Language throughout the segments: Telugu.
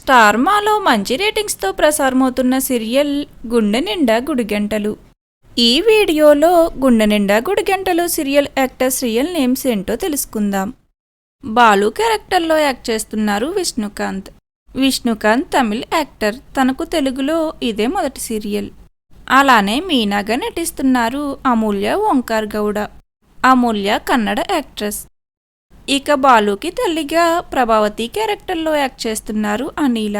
స్టార్ మాలో మంచి రేటింగ్స్తో ప్రసారమవుతున్న సీరియల్ గుండె నిండా గుడిగంటలు. ఈ వీడియోలో గుండె నిండా గుడిగంటలు సీరియల్ యాక్టర్స్ రియల్ నేమ్స్ ఏంటో తెలుసుకుందాం. బాలు క్యారెక్టర్లో యాక్ట్ చేస్తున్నారు విష్ణుకాంత్. విష్ణుకాంత్ తమిళ్ యాక్టర్. తనకు తెలుగులో ఇదే మొదటి సీరియల్. అలానే మీనాగా నటిస్తున్నారు అమూల్య ఓంకార్ గౌడ. అమూల్య కన్నడ యాక్ట్రెస్. ఇక బాలుకి తల్లిగా ప్రభావతి క్యారెక్టర్లో యాక్ట్ చేస్తున్నారు అనిల.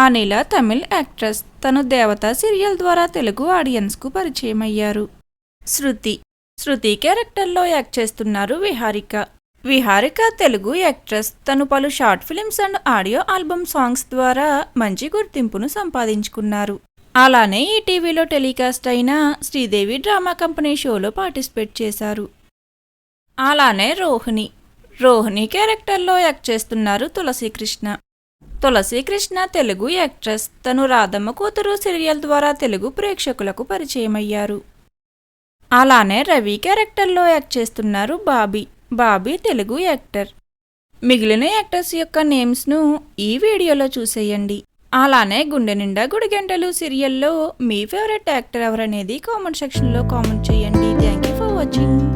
అనిల తమిళ్ యాక్ట్రెస్. తను దేవత సీరియల్ ద్వారా తెలుగు ఆడియన్స్కు పరిచయం అయ్యారు. శృతి క్యారెక్టర్లో యాక్ట్ చేస్తున్నారు విహారిక. విహారిక తెలుగు యాక్ట్రెస్. తను పలు short films and audio album songs ద్వారా మంచి గుర్తింపును సంపాదించుకున్నారు. అలానే ఈ టీవీలో టెలికాస్ట్ అయిన శ్రీదేవి డ్రామా కంపెనీ షోలో పార్టిసిపేట్ చేశారు. అలానే రోహిణి క్యారెక్టర్లో యాక్ట్ చేస్తున్నారు తులసీకృష్ణ తెలుగు యాక్ట్రెస్. తను రాధమ్మ కూతురు సీరియల్ ద్వారా తెలుగు ప్రేక్షకులకు పరిచయం అయ్యారు. అలానే రవి క్యారెక్టర్లో యాక్ట్ చేస్తున్నారు బాబీ తెలుగు యాక్టర్. మిగిలిన యాక్టర్స్ యొక్క నేమ్స్ను ఈ వీడియోలో చూసేయండి. అలానే గుండె నిండా గుడిగంటలు సీరియల్లో మీ ఫేవరెట్ యాక్టర్ ఎవరనేది కామెంట్ సెక్షన్లో కామెంట్ చేయండి. Thank you for watching.